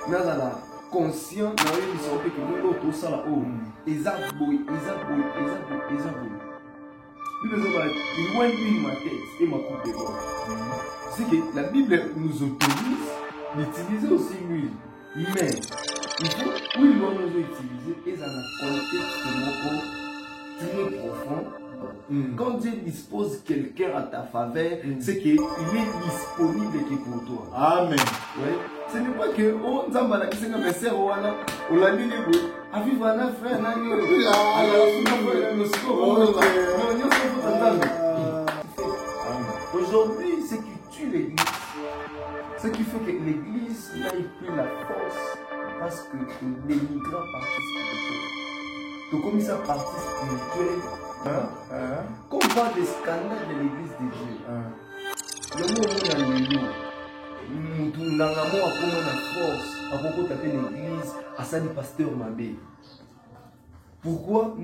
nazala conscient na yo biso pe que nous tout ça là oh exact boy Bible loin de ma tête et ma coupe de corps. C'est que la Bible nous autorise d'utiliser aussi l'huile. Mais il faut, oui, nous nous utiliser et dans un contexte très profond. Quand Dieu dispose quelqu'un à ta faveur, c'est qu'il est disponible pour toi. Amen. Ouais. Ce n'est pas que oh Nzamba qui s'est messé au wana ou la ligne de aviv un frère nani aujourd'hui ce qui tue l'église, ce qui fait que l'église n'a plus la force parce que les migrants participent. Donc comme ça partie spirituelle, quand on parle des scandales de l'église de Dieu, le mot est dans nous avons la force à beaucoup taper l'église à ça du pasteur Mabé. Pourquoi?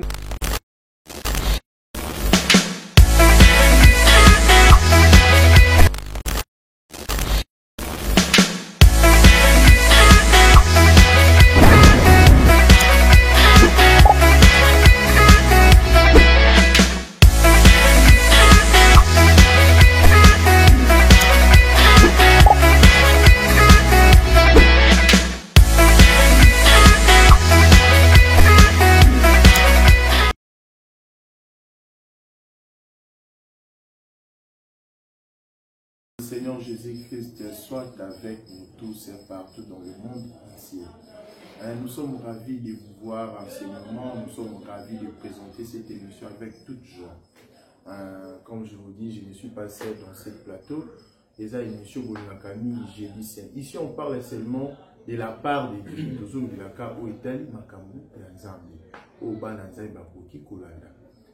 Seigneur Jésus-Christ soit avec nous tous et partout dans le monde entier. Nous sommes ravis de vous voir en ce moment, nous sommes ravis de présenter cette émission avec toute joie. Comme je vous dis, je ne suis pas seul dans ce plateau. Les émissions Bolinakami, ici on parle seulement de la part de Dieu. Nous sommes de la part où Italie, Makamu et Nzambi. Au Bananzai Bakoki Kolanda.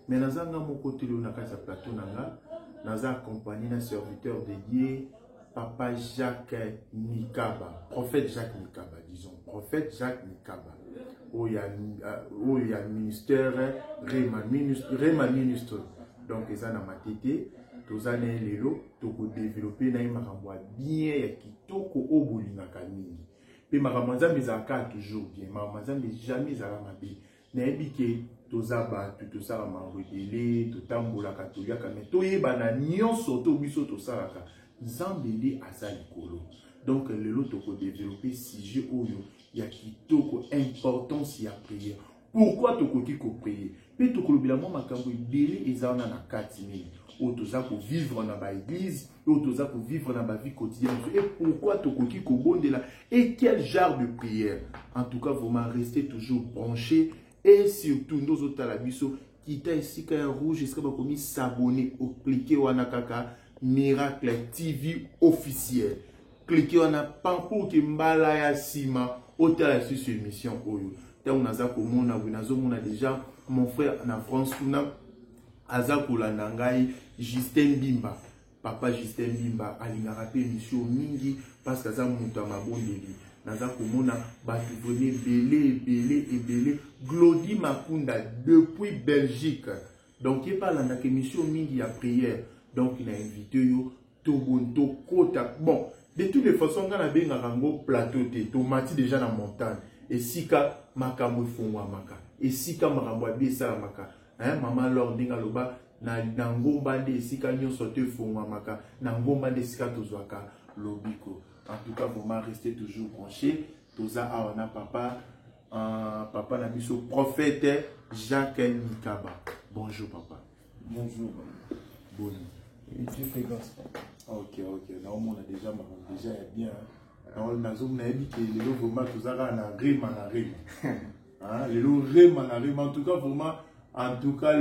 Mais nous avons mon côté de la plateau Nanga. Nous avons accompagné un serviteur dédié, Papa Jacques Nikaba, prophète Jacques Nikaba, disons, prophète Jacques Nikaba. Où il y a le ministère, Réma ministre. Donc, ils ont ma tête, tous les lélo, tout développer, na maramboa bien, qui toko au bolinaka mingi. Puis maramazan bizaka toujours bien, maramazan jamais zaramabi. Naebike toza batu toza mangwedele totambola katoliaka mais toyeba na nyonso to biso tosalaka nzambeli asa likolo. Donc lelo toko développer sujet oyo ya kitoko importance ya prière. Pourquoi tokoki ko prier? Pe tokolobela mo makambo ebele ezana na kati nini o toza ko vivre na ba église, o toza ko vivre na ba vie quotidienne. Et pourquoi tokoki ko bondela et quel genre de prière? En tout cas, vous m'en restez toujours branchés. Et surtout, nous autres à la biso, qui t'a ici qu'un rouge, est-ce que vous pouvez s'abonner ou cliquer ou Kaka Miracle TV officiel. Cliquez on a pampo qui mbalaya sima au travers de cette émission. On a déjà mon frère en France, Azakula Nangai, Justin Bimba. Papa Justin Bimba, Alingarape émission Mingi, parce que ça monte à ma bonne délire. Naza komona batu venir belé Glody Makunda depuis Belgique. Donc il parle dans émission mingi à prière. Donc il a invité yo Tobonto Kota. Bon, de toutes les façons quand on a bien un plateau to mati déjà dans montagne et sika makambo fongwa maka. Et sika makambo bien ça maka. Hein maman Lord dinga loba na ngomba de sika nyonso te fongwa maka. Na ngomba de sika tozwaka lobiko. En tout cas, vous m'en restez toujours branchés. Toza aona papa, papa Nabiso, prophète Jacques Nikaba. Bonjour papa. Bonjour. Bon. Et Dieu fait grâce. Ok. Là, on a déjà bien. Alors, on a dit que les lots vraiment toza na rima. Les lots rima. En tout cas, vraiment,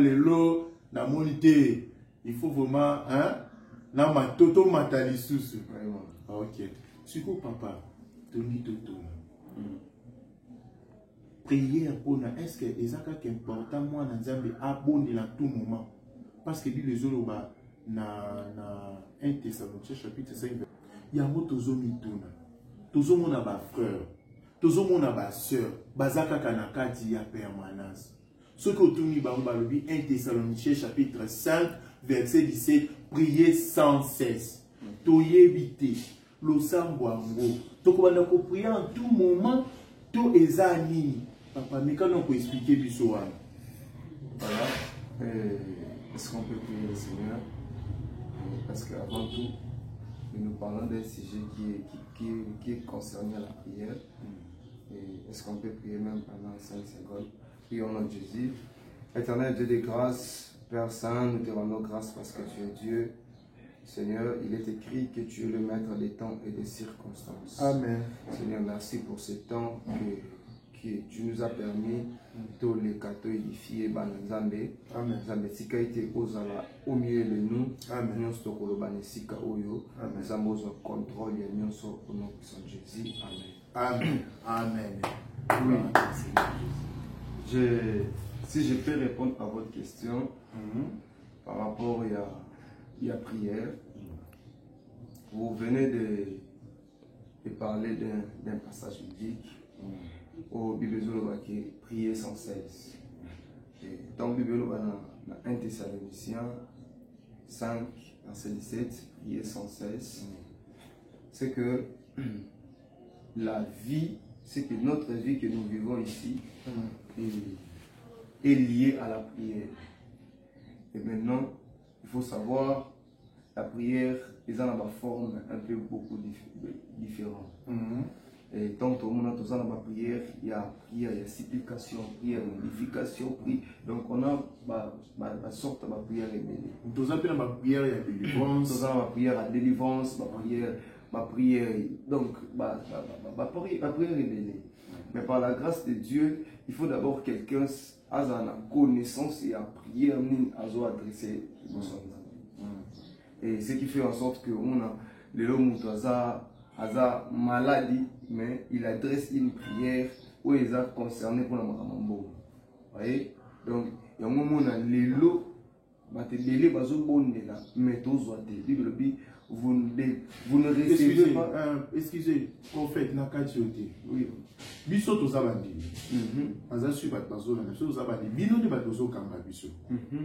les lots na monité. Il faut vraiment, na ma toto matalissus. Vraiment. Ok. Suko papa, Tony Toto. Prière pour nous. Est-ce que c'est important moi dans Zambie abonner à tout moment? Parce que les autres na 1 Thessaloniciens chapitre 5. Il y a beaucoup de mituna. Tous mon ba frère, tous mon ba sœur, bazaka kanaka di ya permanence. Ce que tout mi ba 1 Thessaloniciens chapitre 5 verset 17, priez sans cesse. Toyebite. Losambwango, Donc on a prier en tout moment, tout est ani. Papa, mais quand on peut expliquer Bissoa. Voilà. Est-ce qu'on peut prier le Seigneur? Parce qu'avant tout, nous parlons d'un sujet qui est concerné à la prière. Est-ce qu'on peut prier même pendant 5 secondes? Prions notre Jésus. Éternel Dieu de grâce, Père Saint, nous te rendons grâce parce que tu es Dieu. Seigneur, il est écrit que tu es le maître des temps et des circonstances. Amen. Seigneur, merci pour ce temps que tu nous as permis tous les cadeaux édifiés par Nzambe. Amen. Nzambe tika ite ozala au milieu de nous. Amen. Nyonso tokoloba nesika oyo. Amen. Nzambe ozwa contrôle ya nyonso au nom de Jésus. Amen. Amen. Amen. Oui. Si je peux répondre à votre question par rapport à la prière, vous venez de parler d'un passage biblique au Bible qui prier sans cesse. Et dans le Bible, dans 1 Thessaloniciens 5, verset 17, prier sans cesse, c'est que la vie, c'est que notre vie que nous vivons ici est liée à la prière. Et maintenant, il faut savoir, la prière est dans la forme un peu beaucoup différente. Et donc, tout le monde a dans la prière, il y a prière, il y a supplication, prière, modification, prière. Donc, on a la sorte de prière rebelle. Tout ça, la prière, il y a délivrance. Tout ça, la prière à délivrance, ma prière, donc, ma prière rebelle. Mais par la grâce de Dieu, il faut d'abord quelqu'un a la connaissance et la prière à adresser. Et ce qui fait en sorte que on a l'homme a maladie, mais il adresse une prière où il est concerné pour la maman. Vous voyez? Donc, il y a un moment où l'élo, mais vous ne recevez pas. Excusez, prophète, Nakatiote. Oui. Biso to zabandi. Aza su bat bazo na biso zabandi. Bino de bazo kanga biso.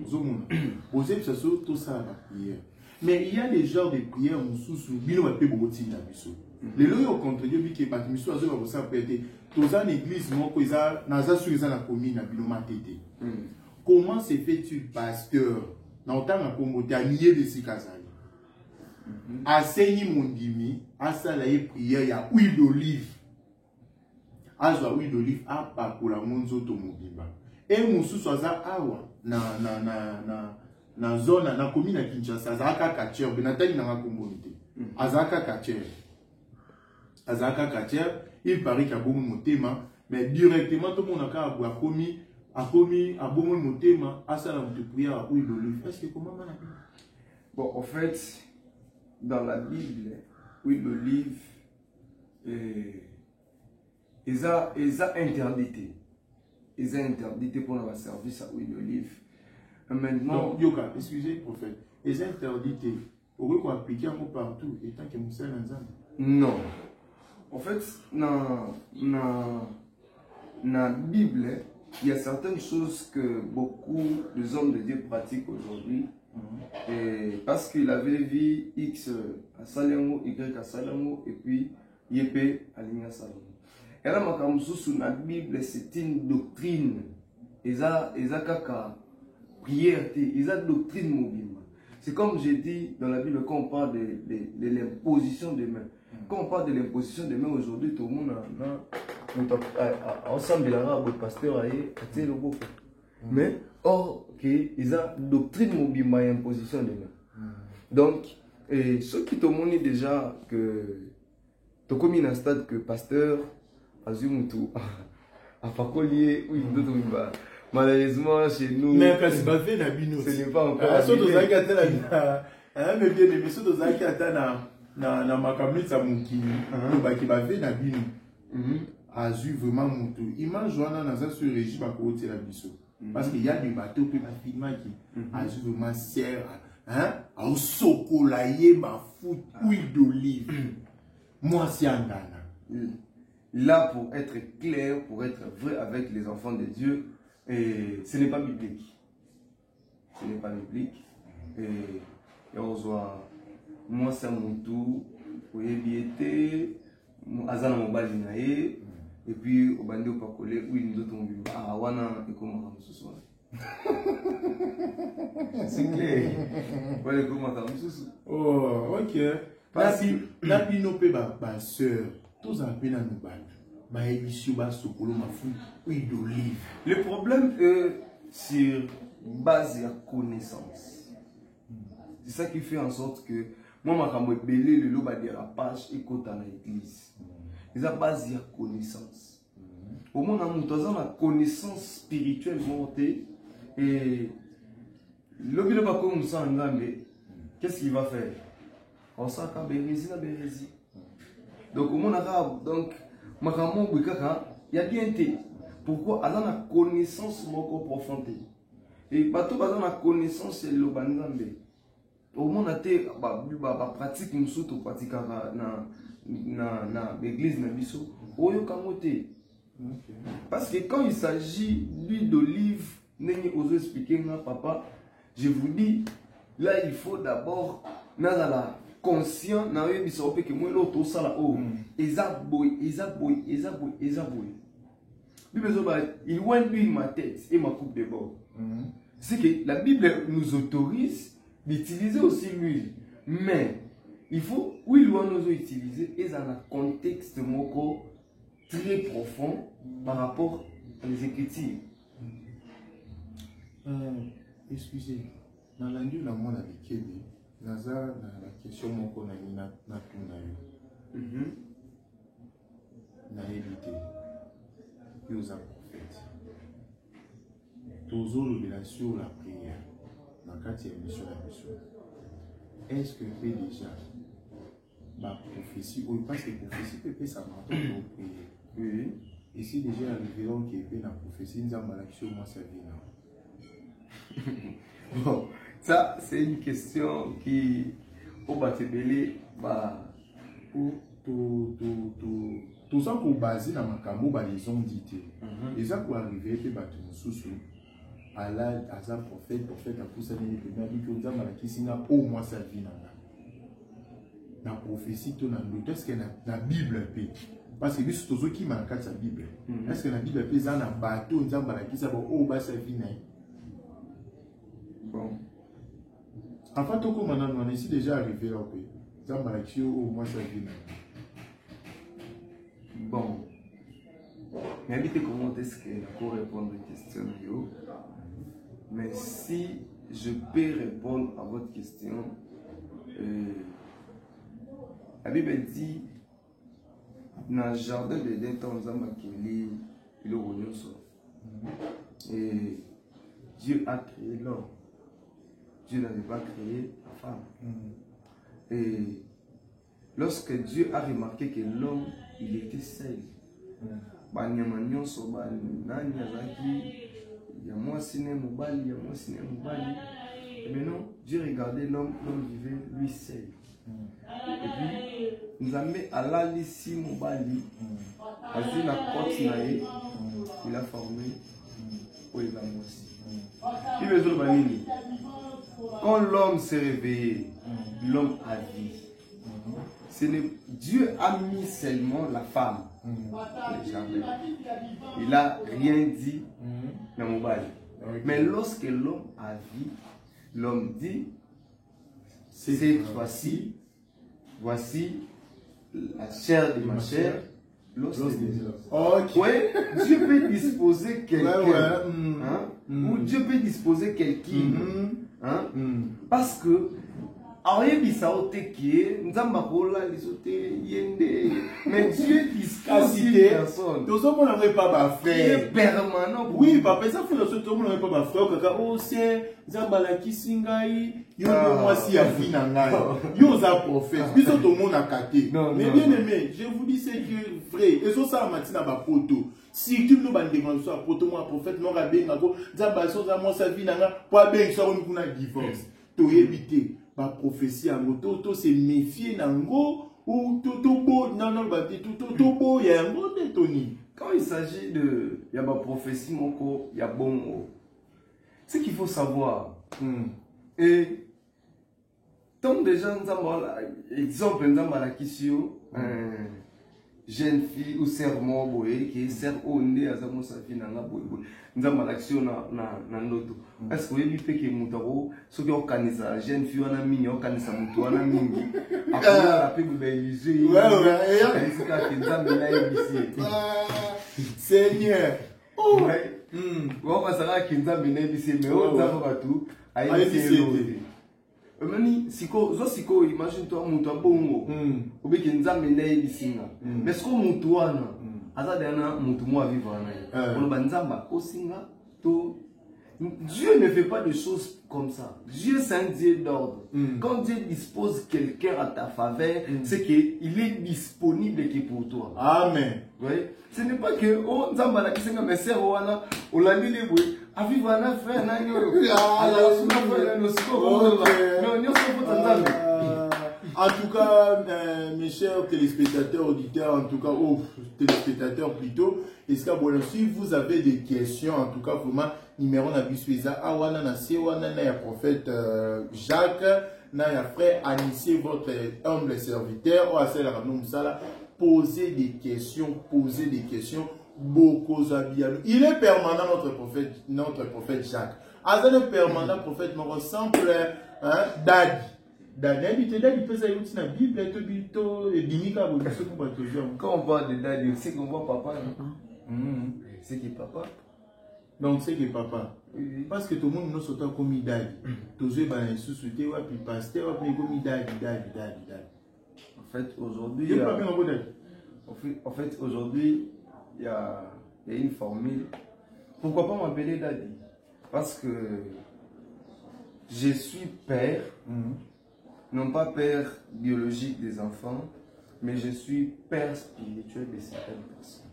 Ozo mona. Osé biso to ça la prière. Mais il y a des genres de prières sous bino ba pe boti na biso. Les lois au contre Dieu bi ke bat biso azo ba ça pété. To za l'église moko iza naza su iza na commune na bino matete. Comment se fait-il pasteur na otanga Congo ta lié de sikazali? Aseni mondimi asala ye prière ya huile d'olive. Azwa huile d'olive apakola monzoto mobimba. Et mususu aza awa na zone na commune ya Kinshasa azaka kacher benatali na ngakombonite. Azaka kacher. Azaka kacher, il paraît qu'il y a beaucoup motema mais directement tout le monde a commis a beaucoup motema asala mutu prière à huile d'olive. Est-ce que comment man? Bon, en fait, dans la Bible, huile d'olive ils ont interdité. Ils ont interdité pour le service à huile d'olive. Maintenant, non, Yoka, excusez, prophète. Ils ont interdité. Pourquoi qu'on applique un mot partout et tant que Moussa Lanzan? Non. En fait, dans la Bible, il y a certaines choses que beaucoup de hommes de Dieu pratiquent aujourd'hui. Et parce qu'il avait vu X à Salamo, Y à Salamo, et puis Yépé à Ligna Salamo. Et là, dans la Bible, c'est une doctrine. Ils ont kaka prière, ils ont doctrine mobile. C'est comme j'ai dit dans la Bible, quand on parle de l'imposition des mains. Quand on parle de l'imposition des mains aujourd'hui, tout le monde a ensemble de l'arabe, pasteur a été le beau. Mais, or, ils ont doctrine mobile, ma imposition des mains. Donc, ceux qui te montrent déjà que tu as commis un stade que pasteur a Zumutu, a pas collier, oui, malheureusement, chez nous, mais quand c'est pas fait, ce n'est pas encore. Mais bien aimé, ceux qui attendent na makamita mukini, qui va faire na bino, azu vraiment mutu. Image joana na ça sur le régime à côté la biso. Parce qu'il y a des bateaux qui azu vraiment sert, au sokolaye ma fout huile d'olive. Moi c'est andana. Là, pour être clair, pour être vrai avec les enfants de Dieu, ce n'est pas biblique. Ce n'est pas biblique. Et on voit, moi c'est mon tour, pour éviter, azana mobali na ye et puis obandi opakole oui nous autres mobimba ah wana ekomaka mosusu wana c'est clair voilà ekomaka mosusu oh ok na bino mpe basœur tozala mpe nano bato bayebi basokolo mafuta huile d'olive. Le problème est sur base de connaissance. C'est ça qui fait en sorte que moi, je suis belé le lot de dérapage et quand dans l'église. C'est à base de connaissance. Au moins, on a la connaissance spirituelle et le bilo pas comme ça en Gambe, qu'est-ce qu'il va faire? On s'en va la bérésie. Donc, au moins, donc, il y a bien été. Pourquoi? Alors, la connaissance moko profonde. Et bateau dans la connaissance c'est le bangambe. Au moins, on a été pratique nous surtout pratique na l'église na biso. Oyo kamote. Parce que quand il s'agit d'huile d'olive, n'est osé expliquer papa. Je vous dis, là il faut d'abord la conscient na yo biso pe que moi l'autre ça là oh ezaboy il loin lui ma tête et ma coupe de bord. C'est que la Bible nous autorise d'utiliser aussi l'huile, mais il faut oui l'huile nous utiliser et dans un contexte moko très profond par rapport aux Écritures. Excusez, dans l'année la moi la bikeli. Naza la question moko na mina na tuna yo. Na évité. Yo za prophète. Toujours le sur la prière. Dans la 4e mission la mission. Est-ce que fait déjà ma prophétie ou parce que prophétie peut ça m'a pour prier. Oui. Et si déjà arrivé donc qui est la prophétie nous avons l'action moi ça vient. Bon. Ça, c'est une question qui, au Batebele, tout ça pour baser dans ma camo, les ont dit. Et ça pour arriver, puis sous à la prophète, à pousser les premiers, dit que dans la question, au moins ça vit dans la prophétie, tout dans l'autre. Est-ce que la Bible peut? Parce que c'est tout ce qui manque de la Bible. Est-ce que la Bible peut dans un bateau, dans la question, au bas ça vit bon. En fait, on est ici déjà arrivé là. Au moins ça vit. Bon. Mais habitez comment est-ce que je peux répondre à une question. Mais si je peux répondre à votre question, la Bible dit dans le jardin d'Éden, et Dieu a créé l'homme. Dieu n'avait pas créé la femme. Et lorsque Dieu a remarqué que l'homme, il était seul. Et maintenant, Dieu regardait l'homme, l'homme vivait lui seul. Et puis, nous avons mis à la liste Mobali. Il a formé quand l'homme s'est réveillé, l'homme a dit. Dieu a mis seulement la femme. Il n'a rien dit dans Mobali. Mais lorsque l'homme a vu, l'homme dit, cette fois-ci, voici la chair de ma chair. Ouais, Dieu peut disposer quelqu'un. Ou Dieu peut disposer quelqu'un. Parce que mais Dieu dispose une personne. Tout le monde n'aurait pas ma frère. Permanent. Oui, papa, ça fait tout le monde n'aurait pas ma frère. Kaka, oh, c'est Zambala Kisingai. Yo, moi, si a vu Nangai. Yo, za prophète. Puis tout le monde a caté. Mais bien aimé, je vous dis, c'est que frère, et ça, Matina, ma photo. Si tu nous bandes devant ça, pour moi, prophète, non, rabé, nako, Zambala, ça, moi, ça vit Nangai. Pas bien, ça, on a divorce. Tu éviter. Ma prophétie à moto, tout se méfier nango ou tout beau, non, tout beau, il y a un mot de Tony. Quand il s'agit de, il y a ma prophétie, mon il y a bon mot. Ce qu'il faut savoir. Et tant déjà, exemple, nous avons la question, jeune fille ou sœur mo boye qui sœur onde azamo sa fille nanga boye boye nzamba l'action na ndoto est-ce que yebi pe ke mutaro soki okanisa jeune fille wana mingi okanisa mutu wana mingi akona la pe ba illusion ouais sika ke nzamba na yebisi Seigneur ouais wa saka ke nzamba na yebisi mais o nzamba batu ayebisi Mani siko imagine toi mutu abongo obeki nzambe ndaye bisinga mais siko mutu wana aza dana mutu mo vivre na on ba nzamba osinga to Dieu ne fait pas de choses comme ça. Dieu c'est un Dieu d'ordre. Quand Dieu dispose quelqu'un à ta faveur, c'est qu'il est disponible pour toi. Amen. Oui. Ce n'est pas que oh nzamba la kisenga mais c'est wana olandi les boy a vivre un frère na yo. En tout cas, mes chers téléspectateurs, auditeurs, en tout cas, téléspectateurs plutôt, est-ce que si vous avez des questions, en tout cas, vraiment, numéro na bisuiza, awana na sewana na ya prophète Jacques, na ya frère Anissé, votre humble serviteur, ou à celle la posez des questions, beaucoup zabianou. Il est permanent notre prophète Jacques. Azan est permanent prophète, me ressemble Dadi. Dadi peut ça y na Bible et bito et binika bo biso ko toujours. Quand on parle de Dadi, c'est qu'on voit papa. C'est qui papa? Donc c'est que papa. Parce que tout le monde nous saute comme Dadi. Toujours ben sous-souté ou puis pasteur ou puis comme Dadi. En fait aujourd'hui aujourd'hui il y a une formule. Pourquoi pas m'appeler Dadi? Parce que je suis père, non pas père biologique des enfants, mais je suis père spirituel de certaines personnes.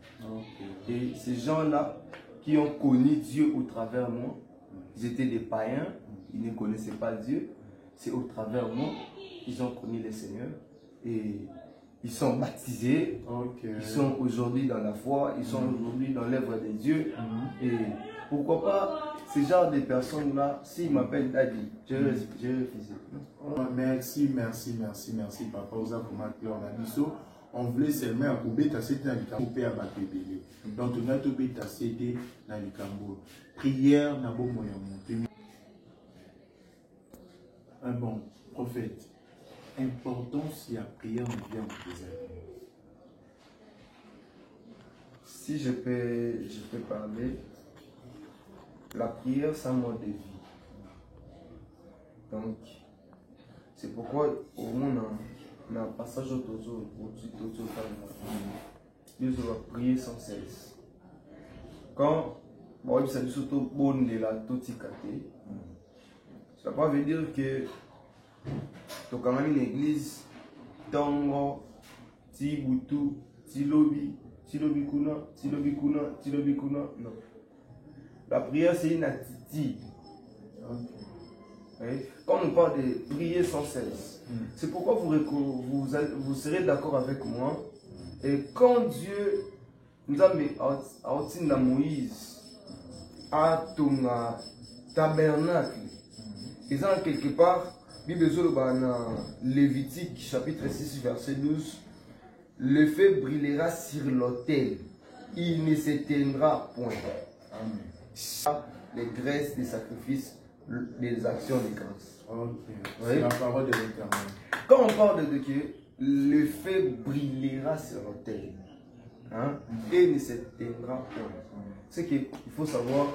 Et ces gens-là qui ont connu Dieu au travers moi, ils étaient des païens, ils ne connaissaient pas Dieu, c'est au travers moi qu'ils ont connu le Seigneur et ils sont baptisés, ils sont aujourd'hui dans la foi, ils sont aujourd'hui dans l'œuvre de Dieu. Et pourquoi pas ce genre de personnes-là, s'ils m'appellent Dadi, je vais refuser. Merci, papa. On voulait seulement couper ta cité dans le campo à Batébélé. Donc, on a tout ta cité dans le campo. Prière, n'a pas moyen monter. Un bon prophète. Importance si la prière ne vient de tes amis. Si je peux parler, la prière c'est un mode de vie. Donc, c'est pourquoi au monde on a un passage autour Dieu va prier sans cesse. Quand bon, ça dit surtout bon de la totikate, ça ne veut pas dire que tu as quand même une église, tango, tibutu, tilobi kuna, non. La prière c'est une attitude. Quand on parle de prier sans cesse, c'est pourquoi vous serez d'accord avec moi. Et quand Dieu nous a mis à Moïse, à ton tabernacle, ils ont quelque part, Lévitique chapitre 6 verset 12, le feu brûlera sur l'autel, il ne s'éteindra point. Les graisses, des sacrifices, des actions de grâce. C'est la parole de l'Éternel. Quand on parle de que le feu brûlera sur l'autel, et ne s'éteindra point. C'est qu'il faut savoir,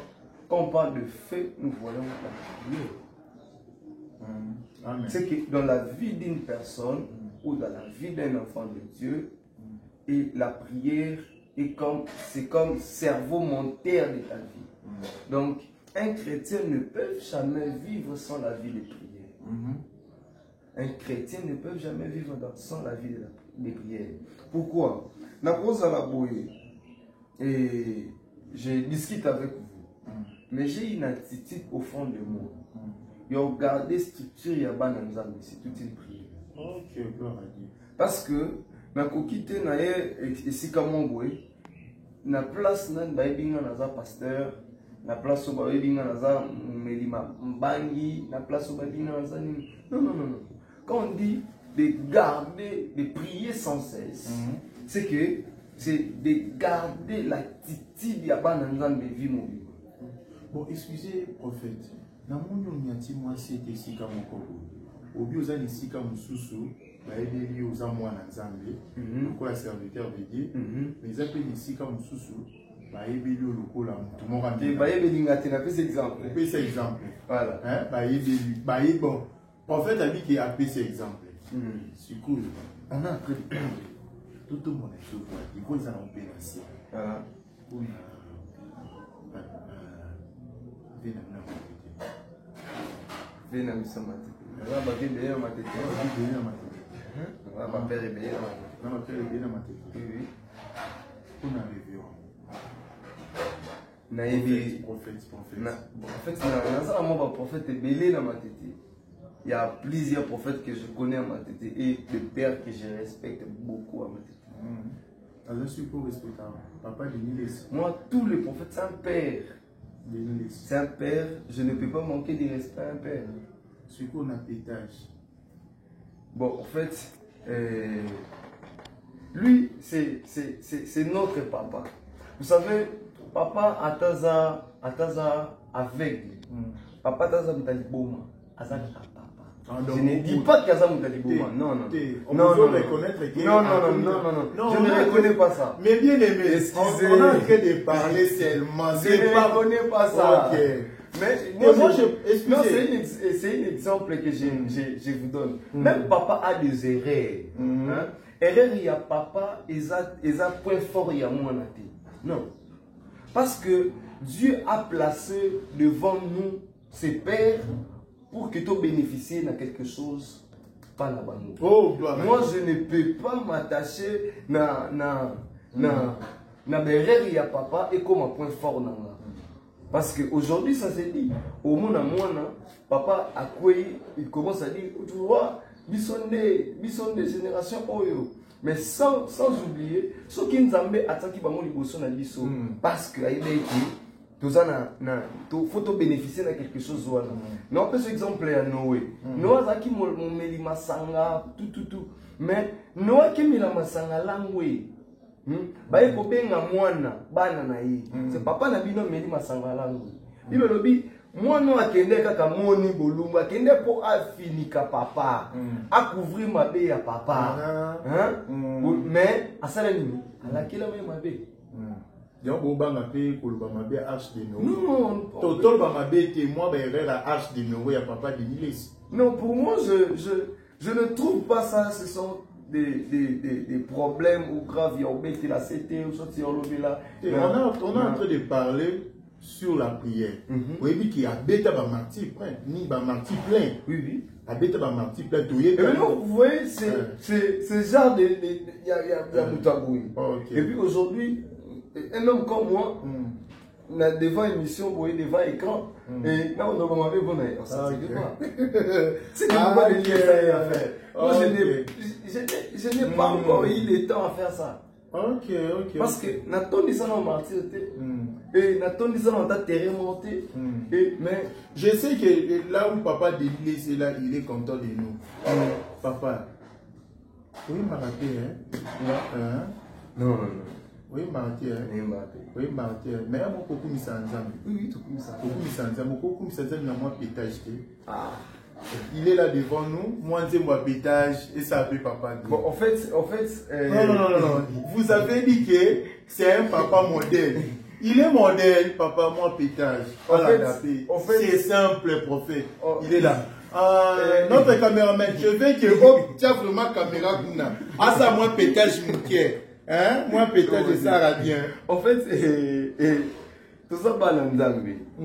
quand on parle de feu, nous voyons la prière. C'est que dans la vie d'une personne ou dans la vie d'un enfant de Dieu, et la prière c'est comme cerveau moteur de ta vie. Donc, un chrétien ne peut jamais vivre sans la vie de prière. Un chrétien ne peut jamais vivre sans la vie de prière. Pourquoi? Et je discute avec vous, mais j'ai une attitude au fond de moi. Et regarder structure c'est toute une prière. Parce que na kokite na esika mongwe na place na baibinga na pasteur, na place où baibinga na melima mbangi, na place où baibinga na non. Quand on dit de garder, de prier sans cesse, c'est que c'est de garder l'attitude ya bana nzambe vie mobile. Bon, excusez, prophète. Dans mon nom, moi, c'est ici comme mon coco. Au bio, ça ici comme sous-sous. Bah, il est aux amours en Zambie. Pourquoi la serviteur veut dire. Mais ils appellent ici comme sous-sous. Bah, il est au local là. Tout le monde a dit. Bah, il est à cet exemple. On peut cet exemple. Voilà. Hein? Bah, il est bon. Prophète a dit qu'il a appelé cet exemple. C'est cool. On a appris. Tout le monde est souffert. Il faut qu'ils en pénalisent. Voilà. Vena misama tete. Là, bah, il est à ma tête. Ma père est bien à ma tête. Oui. On a rêvé. Prophète. En fait, dans un prophète est belé dans ma tête. Il y a plusieurs prophètes que je connais à ma tête et des pères que je respecte beaucoup à ma tête. Alors, je suis pour respecter papa de Niles. Moi, tous les prophètes, c'est un père. C'est un père, je ne peux pas manquer de respect à un père. C'est quoi un pétage? Bon, en fait, lui, c'est notre papa. Vous savez, papa Ataza aveugle. Papa Ataza Moutaliboma. Je ne dis pas qu'Aza Moutaliboma. Non. On peut reconnaître que... Non. Je ne reconnais pas ça. Mais bien aimé, on est en train de parler seulement. Je ne reconnais pas ça. Ok. Mais moi, c'est un exemple que je vous donne. Même papa a des erreurs. Erreur, il y a papa, il a point fort, il y a moi. Non. Parce que Dieu a placé devant nous ses pères pour que tu bénéficies de quelque chose par là-bas. Moi, je ne peux pas m'attacher à l'erreur, il y a papa et comme un point fort. Parce qu'aujourd'hui, ça se dit, au monde à moi, papa a quoi, il commence à dire, tu vois, ils sont des générations Oyo. Mais sans oublier, ceux qui nous ont attaqué par mon liboso na liso, parce que il faut bénéficier de quelque chose. Mais on peut ce exemple à Noé. Noé a qui mon masanga, tout. Mais Noé qui m'a masanga langwe. Baye ko benga mwana bana na ye c'est papa na bino meli masanga langu bibe lobi mwana akende kaka moni bolumba akende po afinika papa a couvrir mabe ya papa mais asala nini alakela me mabe donc on va m'appeler pour le mabe H de Noé non total ba mabe te moi ba erreur la H de Noé ya papa de Niles. Non, pour moi je ne trouve pas ça. Ce sont des problèmes ou graves, il y a oublié la CT ou sorti en lobby là. On est en train de parler sur la prière. Oui, qu'il y a bêta ba marty plein, ni ba marty plein. Oui. A bêta ba marty plein. Et maintenant, vous voyez, c'est genre de il y a Moutaboui. Et puis aujourd'hui, un homme comme moi, on a devant émission, vous voyez, devant écran, et là on a demandé, bon, c'est pas de lier à faire. Moi, je n'ai pas encore eu le temps à faire ça. Ok. Parce que Nathan dit ça dans martyr, et Nathan dit ça dans ta terre montée. Mais je sais que là où papa de l'église est là, il est content de nous. Papa, oui, m'a raté, hein? Non. Oui, Marty. Oui, Marty. Mais il y a beaucoup de gens. Oui, tout comme ça. Beaucoup de gens pétage. Il est là devant nous. Moi, c'est moi pétage et ça appelle papa. Bon, en fait. Non. Vous avez dit que c'est un papa modèle. Il est modèle, papa, moi pétage. En fait, c'est simple, prophète. Il est là. Notre caméraman, je veux que tu as vraiment caméra. Ah, ça, moi pétage, mon cœur. Hein? Moi, peut-être ça va bien. En fait, tout ça va dans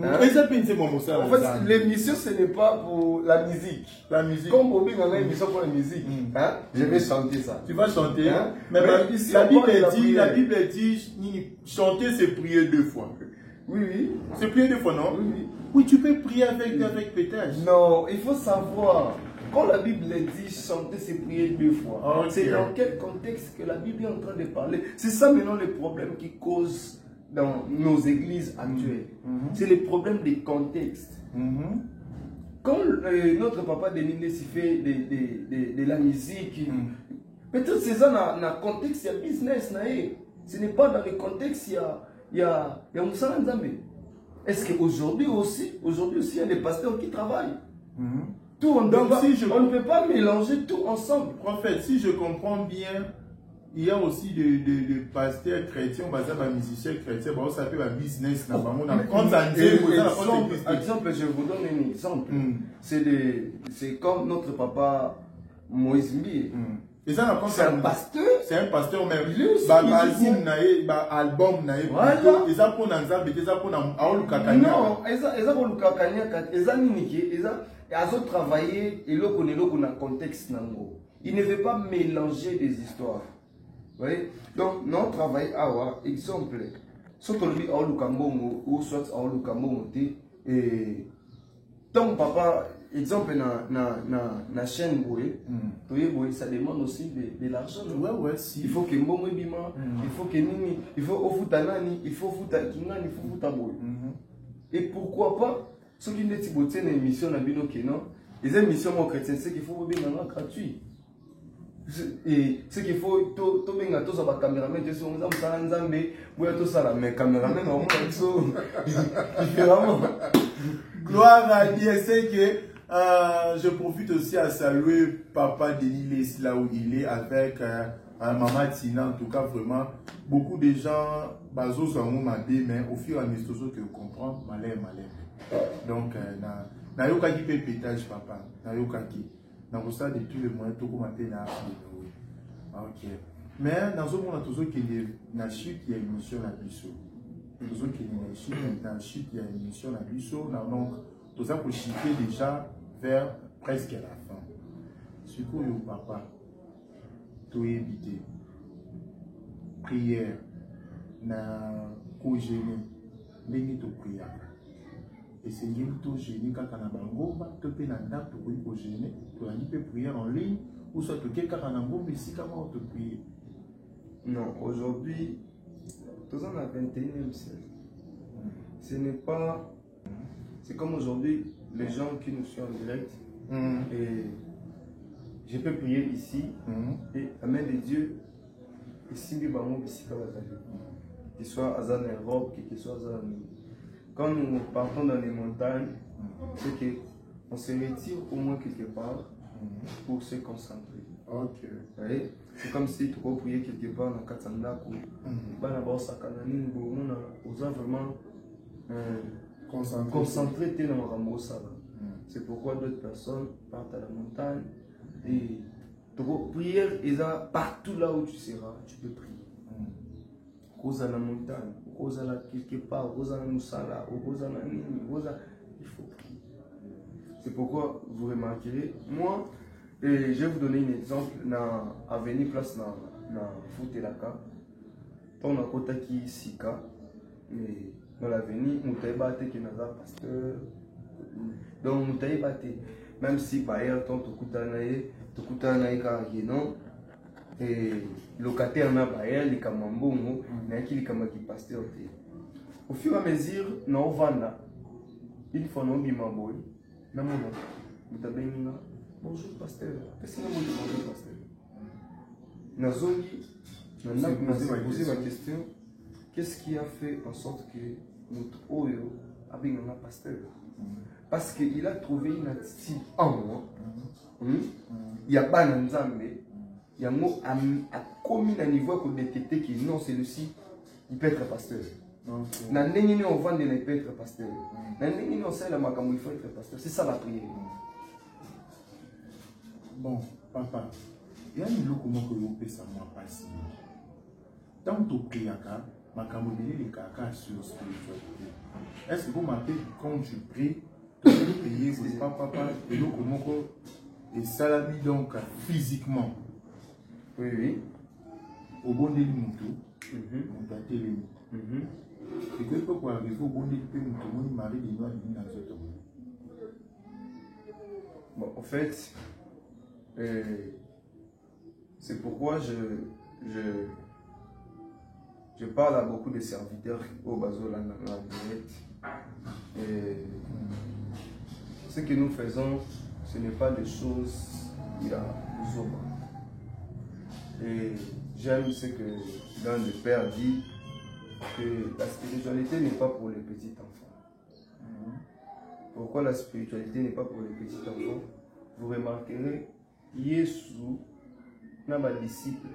en fait, l'émission, ce n'est pas pour la musique. Comme Bobby a une émission pour la musique, je vais chanter ça. Tu vas chanter, mais la Bible dit, chanter, c'est prier 2 fois. Oui. C'est prier 2 fois, non? Oui, tu peux prier avec pétage. Non, il faut savoir. Quand la Bible dit chanter, c'est prier 2 fois. C'est dans quel contexte que la Bible est en train de parler? C'est ça maintenant le problème qui cause dans nos églises actuelles. C'est le problème des contextes. Quand notre papa de Niles fait de la musique, Peut-être c'est ça dans le contexte, il y a business. Ce n'est pas dans le contexte, il y a Moussala Nzambe. Est-ce qu'aujourd'hui aussi, il y a des pasteurs qui travaillent? Tout, on ne peut pas mélanger tout ensemble. Prophète, si je comprends bien, il y a aussi des pasteurs chrétiens, on va dire des musiciens chrétiens, ça s'appelle un business. Exemple, je vous donne un exemple. C'est comme notre papa Moïse Mbi. C'est un pasteur. C'est un pasteur même. Il est aussi album, il ne veut pas mélanger des histoires. Vous voyez? Donc, non, travail, exemple. Si on dit ou soit et ton papa, exemple, na chaîne, ça demande aussi de l'argent. Si. Il faut que Mbomo Bima, il faut que Nini, il faut Ofutanani, il faut Futakingani, il faut Futaboy. Et pourquoi pas, ceux qui ne sont pas une émission na bino non, les émissions chrétiennes, c'est qu'il faut bien gratuit. Et ce qu'il faut, tout bien tous les caméramans, tous les caméramans, différemment. Gloire à Dieu, c'est que je profite aussi à saluer Papa Denis là où il est avec Maman Tina. En tout cas, vraiment, beaucoup de gens, bazo sont mais au fur et à mesure que vous comprenez, malin. Donc, na yokaki pe pétage papa, na yokaki. Dans le stade de tous les moyens, tout comme appelle la ok. Mais dans ce monde, tout ce qui est na chute, il y a une mission à Bissau. Tout ce qui est na chute, il y a une mission à Bissau. Donc, tout ça pour chiffrer déjà vers presque la fin. Ce que le papa, tout éviter. Prière, na co-gêner, béni to prière. Et c'est bien tout gêner quand on a bangoba, tout peut n'anda tout pour gêner, tout a peut prière en ligne ou soit tout quelqu'un en bangoba ici comment on te prie. Non, aujourd'hui, tout ça dans le 21e siècle. Ce n'est pas, c'est comme aujourd'hui les gens qui nous suivent en direct et je peux prier ici et la main de Dieu ici du bangoba ici comme qu'il soit à Europe, qu'il soit à quand nous partons dans les montagnes, c'est qu'on se retire au moins quelque part pour se concentrer. C'est comme si tu peux prier quelque part dans Katsanda, on a vraiment concentré dans le C'est pourquoi d'autres personnes partent à la montagne et prière est partout là où tu seras, tu peux prier. Cause à la montagne, cause à la quelque part, cause à la moussala, cause à la nini, il faut prier. C'est pourquoi vous remarquerez, moi, et je vais vous donner un exemple dans l'avenue place dans Futelaka, on a Kotaki Sika, mais dans l'avenue, nous avons battu que nous avons pasteur, donc nous avons battu, même si par ailleurs, tu as non. Et locataire n'a pas elle, les camambongo, n'a qui les camaki pasteur. Au fur et à mesure, na ovanda, il faut non bimaboy, na mon nom. Bonjour pasteur. Qu'est-ce que vous dites bonjour pasteur? Na zongi, na posé ma question. Qu'est-ce qui a fait en sorte que notre oyo a bien un pasteur? Parce qu'il a trouvé une attitude en moi. Il y a pas d'ensemble. Il y a un mot à commis à niveau pour détecter que non, celui-ci, il peut être pasteur. Dans le on vend il peut être pasteur. Dans le on sait la macamou, il faut être pasteur. C'est ça la prière. Bon, papa, il y a une loco que vous pouvez savoir passer. Tant que tu pries, macamou, il y a caca sur la spiritualité. Est-ce que vous m'appelez quand tu pries, tu peux prier, c'est pas papa, et loco et salami donc physiquement. Oui. Au bon délai, on a télé. Et que pour arriver au bon délai, on a marié des noirs dans ce temps. Bon, en fait, c'est pourquoi je parle à beaucoup de serviteurs au Bazo la direct. Ce que nous faisons, ce n'est pas des choses qui a Et j'aime ce que l'un des pères dit, que la spiritualité n'est pas pour les petits enfants. Pourquoi la spiritualité n'est pas pour les petits enfants? Vous remarquerez, Jésus n'a pas de disciple.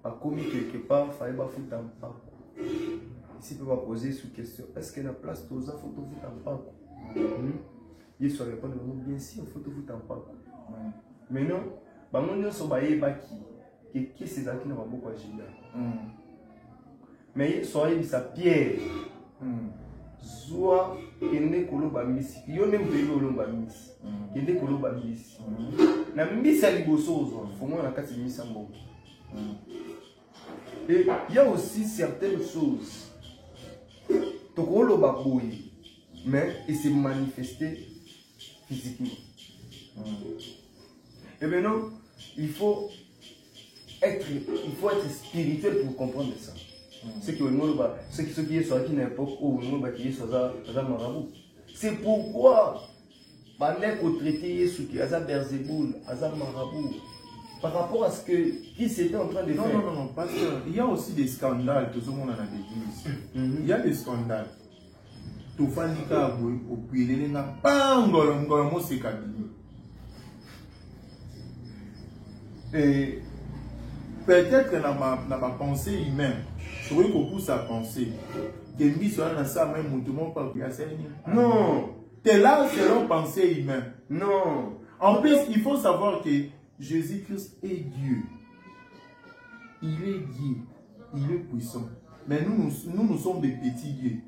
A commis quelque part, il fallait foutre un pas. Ici, il peut pas poser sous question. Est-ce qu'il y a une place pour ça? Il faut foutre un pas. Jésus répond bien sûr, il faut foutre un pas. Maintenant, nous sommes qui c'est ça qui n'a pas beaucoup agi. Mais soyez sa pierre. Soit kende koloba misi. Yo même pelo koloba misi. Kende koloba misi. Na misi à liboso ozo. Faut moi na kati misi ambo. Et il y a aussi certaines choses. Tokoloba boyi. Mais il s'est manifesté physiquement. Et maintenant, il faut être spirituel pour comprendre ça. C'est qui est sorti d'une époque où qui est sorti marabout. C'est pourquoi on traité Yesu qui a Berzeboul, Azam marabout, par rapport à ce qui s'était en train de faire. Non, parce qu'il y a aussi des scandales, tout le monde en a l'église. Il y a des scandales. Tout le monde au puits, il n'y a pas un golo, c'est kabini. Et peut-être que dans ma pensée humaine, je veux qu'on pousse à penser que lui soit dans ça même tout le monde parle de non, t'es là selon pensée humaine. Non. En plus, il faut savoir que Jésus-Christ est Dieu. Il est Dieu. Il est puissant. Mais nous sommes des petits dieux.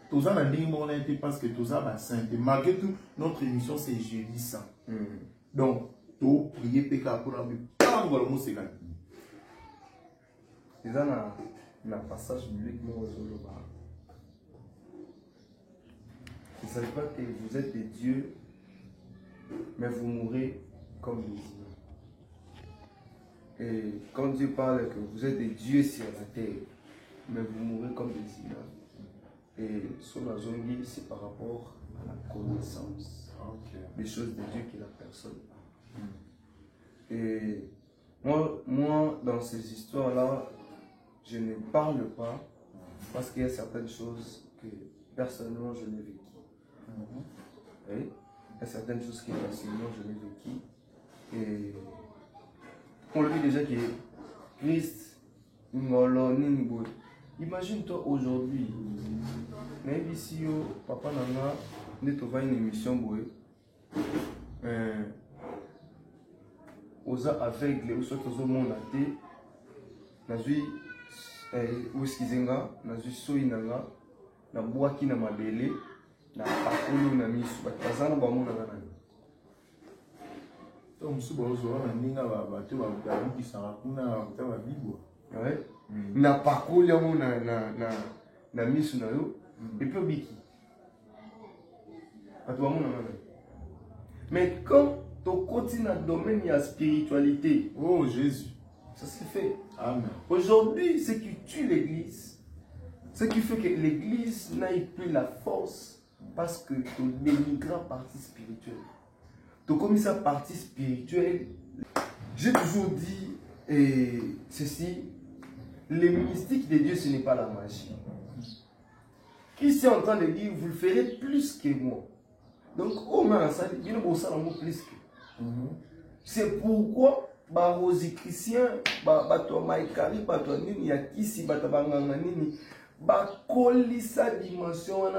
Tous ça n'a pas été parce que tout ça va saint. Malgré tout, notre émission c'est Jésus saint. Donc, tu prier péka pour la vie. Pas le mot c'est là. C'est ça un passage biblique. Ne savez pas que vous êtes des dieux, mais vous mourrez comme des humains. Et quand Dieu parle que vous êtes des dieux sur la terre, mais vous mourrez comme des humains. Et son azongi, c'est par rapport à la connaissance des choses de Dieu que la personne a. Et moi, dans ces histoires-là, je ne parle pas parce qu'il y a certaines choses que personnellement je n'ai vécues. Il y a certaines choses que personnellement je n'ai vécues. Et on le dit déjà que Christ, imagine-toi aujourd'hui, même si papa nana ne te va une émission aux aveugles ou soit aux hommes natés, nazui uskizenga, nazui soinanga, na boaki na mabele, na pakulu na misu, batazana ba mona nana. Donc si vous avez un ninga bateau bateau qui s'en kuna kutaba bibo. Ouais. Na pakulu ya mona na misu na yo, et puis biki. Mais quand tu continues dans le domaine de la spiritualité, oh Jésus, ça se fait. Amen. Aujourd'hui, ce qui tue l'église, ce qui fait que l'église n'ait plus la force, parce que tu dénigres la partie spirituelle. Tu commis sa partie spirituelle. J'ai toujours dit ceci, les mystiques de Dieu, ce n'est pas la magie. Qui est en train de dire, vous le ferez plus que moi. Donc, au moins, ça dit, plus que. C'est pourquoi, les chrétiens, les maïkari, les nini, les kisi, les bangangani, les sa dimension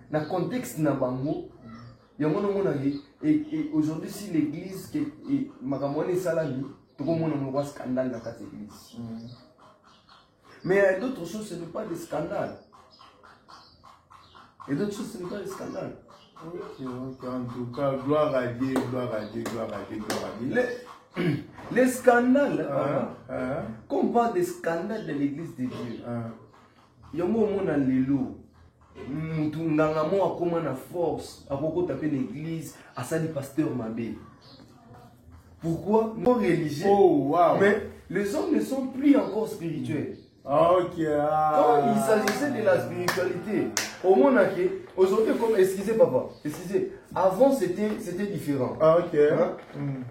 na contexte na bango. Et aujourd'hui, si l'église, makamone salami, tout le monde a un scandale dans cette église. Mais il y a d'autres choses, ce n'est pas des scandales. Et d'autres choses, ce n'est pas des scandales. En tout cas, gloire à Dieu, gloire à Dieu, gloire à Dieu, gloire à Dieu. Les scandales, quand on parle des scandales de l'église de Dieu, il y a un moment dans les lots, il y a un moment comme une force, à propos de l'église, à ça des pasteurs mabé. Pourquoi? Non religieux. Oh, wow. Mais les hommes ne sont plus encore spirituels. Ok. Quand il s'agissait de la spiritualité, au monde aujourd'hui, comme, excusez papa, excusez, avant c'était différent. Ok. Hein?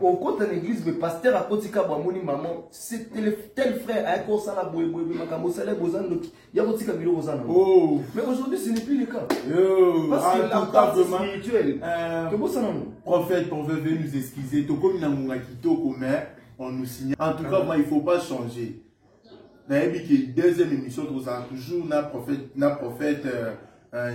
Au côté de l'église, le pasteur a côté Kabamoni maman, c'était tel frère, a un ça la boue, il y a côté Kabilo Bozan. Oh. Mais aujourd'hui, ce n'est plus le cas. Parce que la partie spirituelle, prophète, on veut nous excuser. Tout comme on nous signale. En tout cas, il ne faut pas changer. Deuxième émission, nous avons toujours un prophète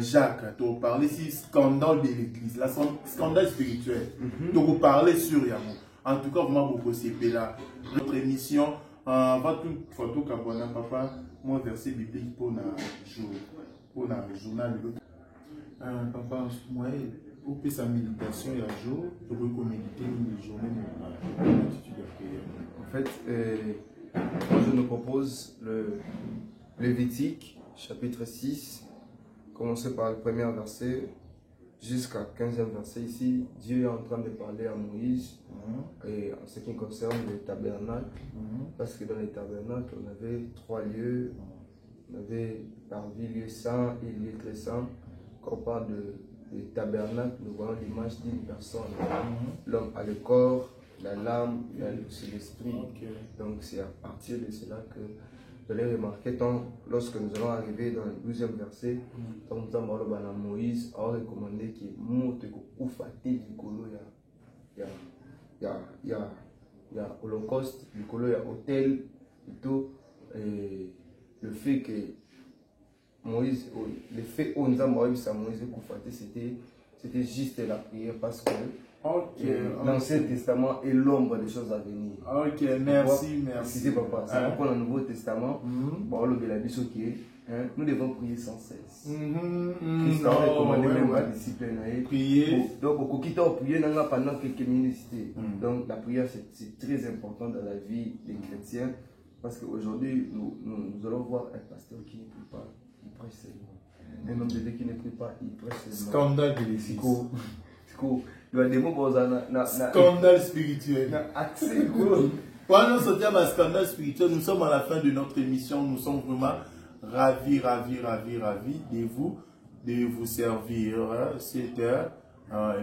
Jacques. Tu parler si scandale de l'église, la scandale spirituel. Donc, vous parlez sur Yamou. En tout cas, vraiment beaucoup c'est là. Notre émission, va tout photo Kabona papa, mon verset biblique pour le journal. Papa, moi, pour que sa méditation il y a un jour, je peux méditer une journée de l'attitude de prière. En fait, moi je nous propose le Lévitique, chapitre 6, commencer par le premier verset jusqu'à 15e verset. Ici, Dieu est en train de parler à Moïse et en ce qui concerne le tabernacle, parce que dans les tabernacles, on avait 3 lieux. On avait parmi lieu saint et lieu très saint. Quand on parle de tabernacle, nous voyons l'image d'une personne. L'homme a le corps, la l'âme, il y a aussi l'esprit. Donc c'est à partir de cela que vous allez remarquer, lorsque nous allons arriver dans le 12e verset, quand nous avons parlé à Moïse, a recommandé qu'il monte au faté du colo, il y a holocauste, du colo, il y a hôtel, plutôt, et le fait que Moïse, le fait où nous avons parlé à Moïse, c'était juste la prière parce que l'Ancien Testament est l'ombre des choses à venir. Ok, merci, merci. C'est papa. C'est pourquoi dans le Nouveau Testament, nous devons prier sans cesse. Christ a recommandé même à disciples. Prier. Donc, au quitte à prier pendant quelques minutes. Donc, la prière, c'est très important dans la vie des chrétiens. Parce qu'aujourd'hui, nous allons voir un pasteur qui ne prie pas, il prêche seulement. Un homme de Dieu qui ne prie pas, il prêche seulement. Scandale de l'église. Il y a des mots pour scandale spirituel. Pendant ce terme à scandale spirituel, nous sommes à la fin de notre émission. Nous sommes vraiment ravis de vous servir cette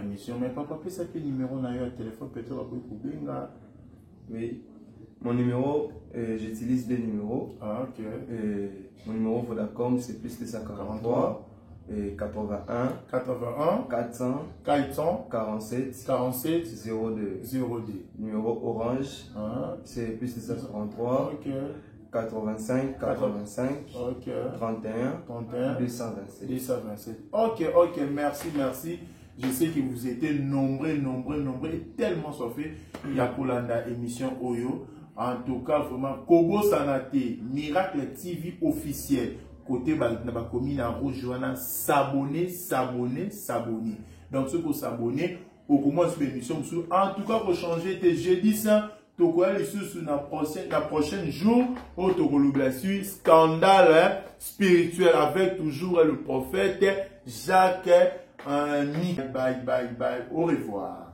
émission. Mais papa, peut-être quel numéro on a eu un téléphone, peut-être pour Benga. Oui. Mon numéro, j'utilise deux numéros. Ok. Mon numéro Vodacom, c'est plus 243 et 81 400 47 02. Numéro Orange, c'est plus 243 85 31 227. Ok, merci. Je sais que vous étiez nombreux et tellement soifés. Il y a pour l'émission Oyo. En tout cas, vraiment, Kobo Sanate, Miracle TV officiel. Côté na commune à rejoindre, s'abonner. Donc, ceux qui s'abonner, au commence l'émission. En tout cas, pour changer tes jeudi saint, tu vois les sous la prochaine jour, au Togologlassu, scandale spirituel avec toujours le prophète Jacques. Bye. Au revoir.